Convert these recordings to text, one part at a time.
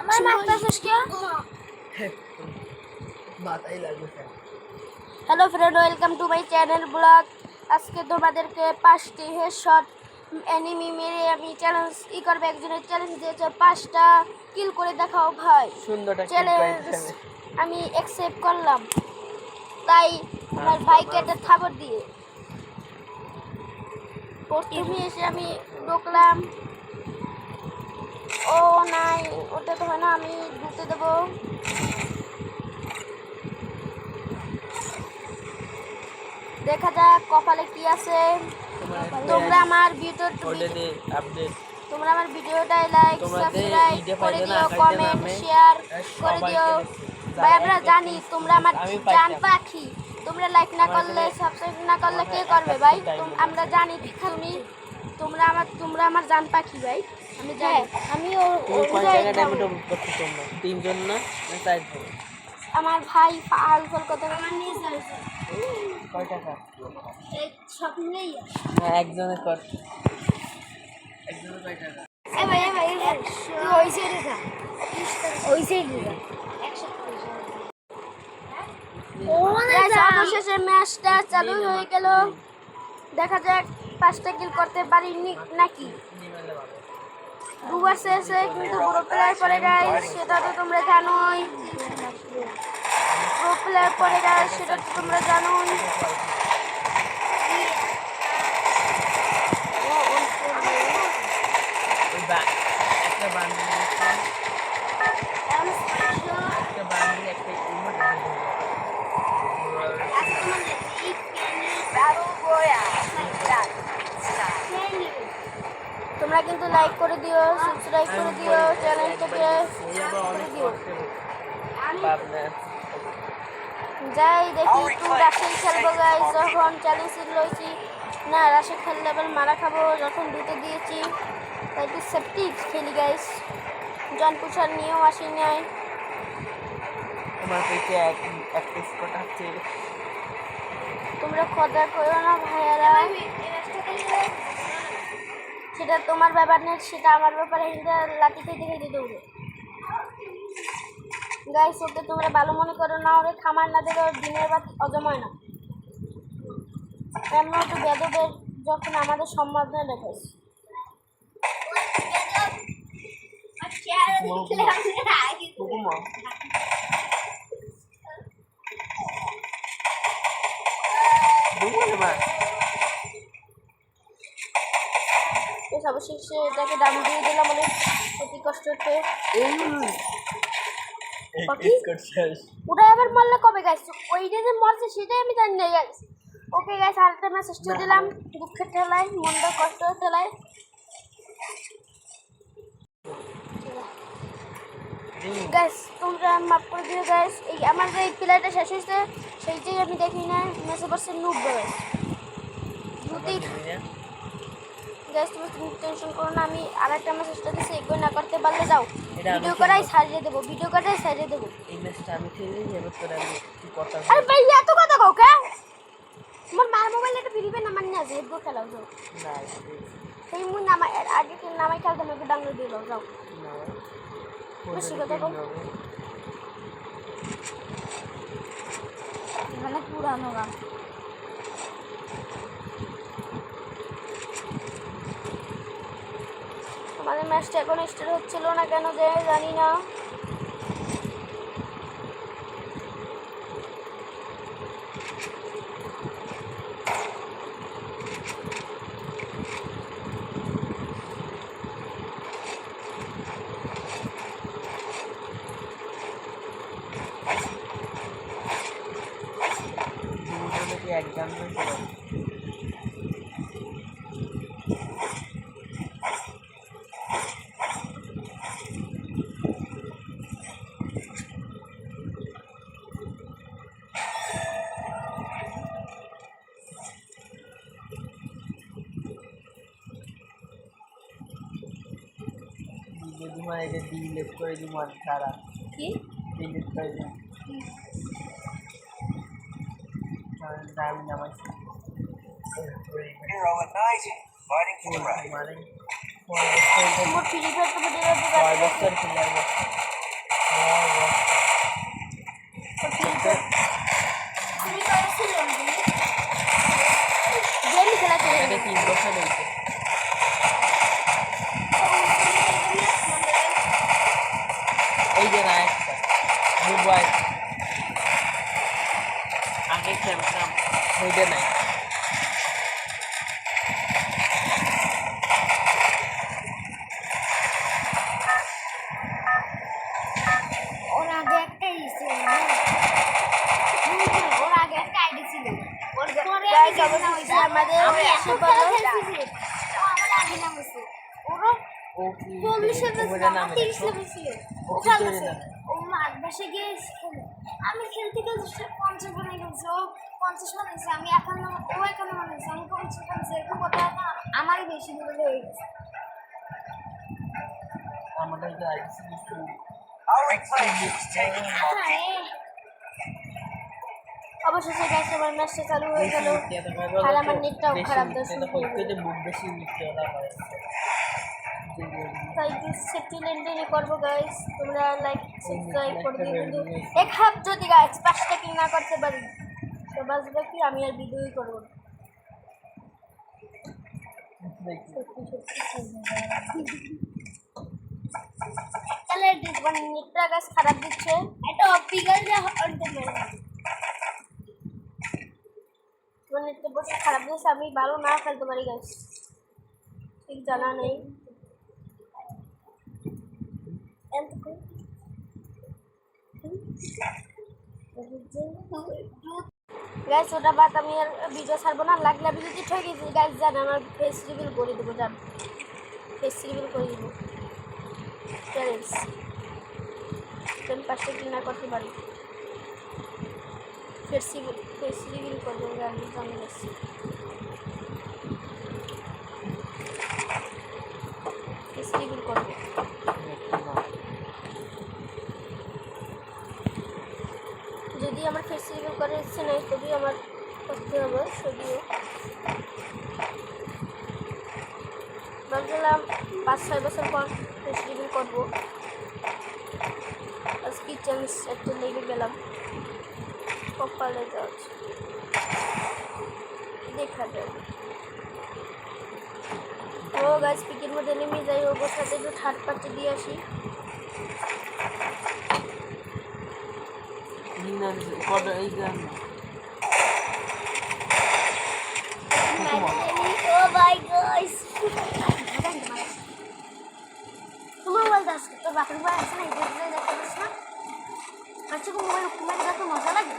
আমার মাথা ফসকে মাথায় লাগবে। Hello friend, welcome to my channel blog. আজকে তোমাদেরকে 5টি হেডশট এনিমি মেরে আমি চ্যালেঞ্জ করবে। একজনের চ্যালেঞ্জ দিয়েছে 5টা কিল করে দেখাও ভাই। সুন্দরটা চ্যালেঞ্জ আমি অ্যাকসেপ্ট করলাম, তাই আমার ভাইকে একটা থাবর দিয়ে প্রথমে এসে আমি ঢুকলাম। ও নাই, ওটা তো হয় না, আমি ঢুকতে দেবো। দেখা যাক কপালে কি আছে। তোমরা আমার ভিডিওটাই লাইক সাবস্ক্রাইব করে দিও, কমেন্ট শেয়ার করে দিও ভাই। আমরা জানি তোমরা আমার জান পাখি, তোমরা লাইক না করলে সাবস্ক্রাইব না করলে কে করবে ভাই? আমরা জানি তোমরা আমার জান পাখি ভাই। আমি জানি। আমি তিনজন না চারজন। আমার ভাই আলফল কত আমার নিয়ে যাচ্ছে কয় টাকা? এই সব মিলেই একজনের কর। একজনের কয় টাকা? ওই সাইডে যা, ওই সাইডে যা। অবশেষে ম্যাচটা চালু হয়ে গেল। দেখা যাক 5টা কিল করতে পারি নাকি। দুবার শেষে কিন্তু পুরো প্লেয়ার পরে গাইস, সেটা তো তোমরা জানোই। পুরো প্লেয়ার পরে গাইস, সেটা তো তোমরা জানোই। একটা বান্ডিল তোমরা কিন্তু লাইক করে দিও, সাবস্ক্রাইব করে দিও, চ্যানেলটাকে করে দিও। যাই দেখি একটু রাশিয়াই খেলবো গাইস। যখন চ্যালেঞ্জ লইছি না, রাশিয়া খেললে আবার মারা খাবো। যখন দুটো দিয়েছি তাই একটু সেফটি খেলি গাইস। জন পুষার নিয়েও আসি নাই। তোমার পেটে এক পিস কটা আছে। তোমরা খোদা করো না ভাইয়ারা, সেটা তোমার ব্যাপার নেই, সেটা আমার ব্যাপারে। লাঠি খেতে খেতে দৌড়ে গাইস। ওকে তোমরা ভালো মনে করো না, ওরে খামার না দিলে ওর দিনের বাদ অজময় না। এমন একটু বেদদের যখন আমাদের সম্মানে দেখাইস। অবশেষে এটাকে দাম দিয়ে দিলাম অনেক অতি কষ্ট হচ্ছে। ওটা আবার মরলে কবে গাইছ? ওইটা যে মরছে সেটাই আমি জানি না গাইছ। ওকে গাইছ, আরেকটা মেসেজ দিলাম দুঃখের ঠেলায়, মনটা কষ্ট ঠেলায়। গাইস তোমরা মাফ করে দিও গাইস। এই আমার যে প্লেয়ারটা শেষ হয়েছে সেইটাই আমি দেখি না। মেসেজ করছে নুব গাইস। গাইস তুমি টেনশন করো না, আমি আরেকটা মেসেজটা দিছি, এগুলো না করতে পারলে যাও ভিডিও করাই সারিয়ে দেবো, ভিডিও করাই সারিয়ে দেবো। এই ম্যাচটা আমি খেলি, এবার তোরা আমি কি কথা। আরে ভাই এত কথা কও কে? তোমার মার মোবাইলে একটা ভিডিও না মান্য আছে, এগুলো খেলাও যাও। না সেই মুই নামাই আগে নামাই খেলতাম, একটু ডাউনলোড দিয়ে যাও। না বেশি কথা কও, মানে পুরানো গান। আমাদের ম্যাচটা এখন স্টার্ট হচ্ছিল না কেন যে জানি না। একদম তোমার এটা ডিলিট করে দিব আর সারা কি ডিলিট করে দিব। দামি নামাইছি। Hero at night, fighting for the right. More free fire তো ভিডিও বছর খেলার ফ্রি ফায়ার ছিল গেম খেলা ছিল এটা 3 বছর হয়েছে এই যে না একটা মোবাইল আগে খেলতাম হইতে নাই ওর আগে একটা ছিল ওর আগে একটা আইডি ছিল ওর পরে আমাদের আমি এত খেলা খেলছি আমার আগে নাম আছে ওর ও কি 40 লেভেল ছিল নাম 30 লেভেল ছিল ও ও কি করে খেলছে নাম? ও মাঠ বসে গিয়ে খেলে আমি খেলতে খেলতে 50 বানাই গেছে ও 50 বানাইছে আমি 51 ও 51 বানাইছে আমি 50 বানাইছে এরকম কথা না আমারই বেশি লেভেল হয়ে গেছে আমাদের যে আইসি অবশেষে গ্যাস আমার ম্যাচটা চালু হয়ে গেল আর আমার নেটটাও খারাপ বুক বেশি মিথ্যে ওরা হয় তাই সেফটি লেনদেনই করবো গাইস তোমরা লাইক সাবস্ক্রাইব করে দিও কিন্তু এক হাত যদি গাইস 5টা কিল না করতে পারি তো বাজবে কি আমি আর ভিডিওই করবো না। তাহলে মানে নেটটা গাছ খারাপ দিচ্ছে এটা অপিগাল যা অন্তে মেরে মানে নেটটা বসে খারাপ দিচ্ছে আমি ভালো না খেলতে পারি গাইস ঠিক জানা নেই গাইস ওটা বাদ আমি আর ভিডিও ছাড়বো না লাগলে আমি যদি ঠকে গেছি গাইস জান আমার ফেস রিভিল করে দেবো জান ফেস রিভিল করে দেবো চ্যালেঞ্জ তুমি 5টা কিল না করতে পারি ফেস রিভিল করবো গাইস জানি গেছি ফেস রিভিল করবো যদি আমার ফেস রিভিল করার ইচ্ছে নেই তবে আমার করতে হবে যদিও ভাবছিলাম 5-6 বছর পর ফেস রিভিল করবো আজকে চান্স একটা লেগে গেলাম কপালে যাচ্ছে দেখা যাবে ও গাছ পিকের মধ্যে নেমে যাই ওর সাথে একটু থার্ড পার্টি দিয়ে আসি এই গান Oh my gosh! তোমার মোবাইল দাস তোর বাপের মোবাইল আছে না এটা দেখতে পাচ্ছিস না আচ্ছা মোবাইল কুমারে দেখো মজা লাগে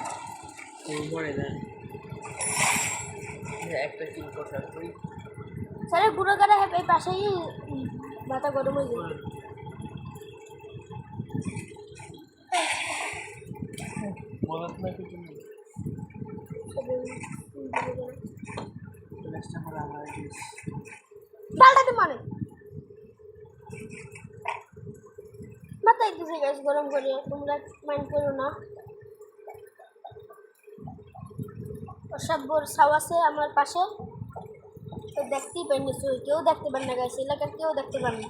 পরে দেন একটা কিল কথা কই স্যার গুঁড়ো কাটা হ্যাঁ এই পাশেই মাথা গরম হয়ে যায় বলত না কিছু নেই প্লাসটা করে আমার দিস পাল্টাতে মানে মাথায় কিছু গ্যাস গরম করে তোমরা মাইন্ড করো না সব্বর ছাও আছে আমার পাশে তো দেখতেই পাই নিশ্চয়ই কেউ দেখতে পান না গাছ এলাকার কেউ দেখতে পান না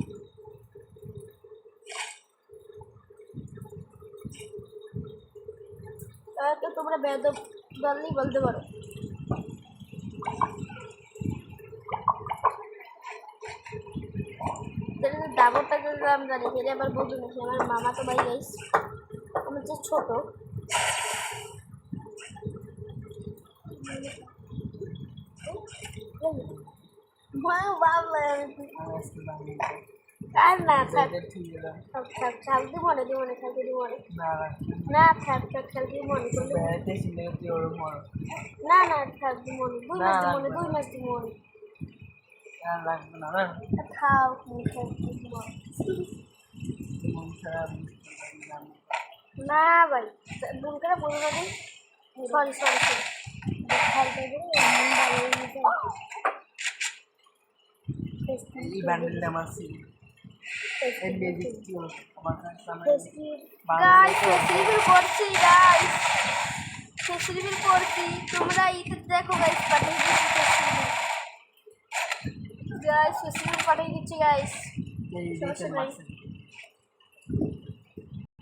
তো তোমরা বেদব বললেই বলতে পারো দাবরটা আমি জানি ফেলে আবার বলতে নাকি আমার মামা তো ভাই গাইস আমার যে ছোট আর না থাক খেলতে মনে দি মনে খেলতে দি মনে না থাক থাক খেলতে মনে করলে না না থাক দি মনে 2 মাস দি মনে লাগবে না না খাও খেলতে দি মনে না ভাই দুন করে বলে দিন সরি সরি সরি খেলতে দিন মন ভালো হয়ে গেছে এই বান্ডেলটা আমার ছিল এই বেজিক কি আমার কাছে গাইস ফেস্টিভ্যাল করছি গাইস ফেস্টিভ্যাল করছি তোমরা ইতে দেখো গাইস পাঠিয়ে দিচ্ছি ফেস্টিভ্যাল গাইস ফেসবুক পাঠিয়ে দিচ্ছি গাইস এই সমস্যা দেখেন নাই। মারছে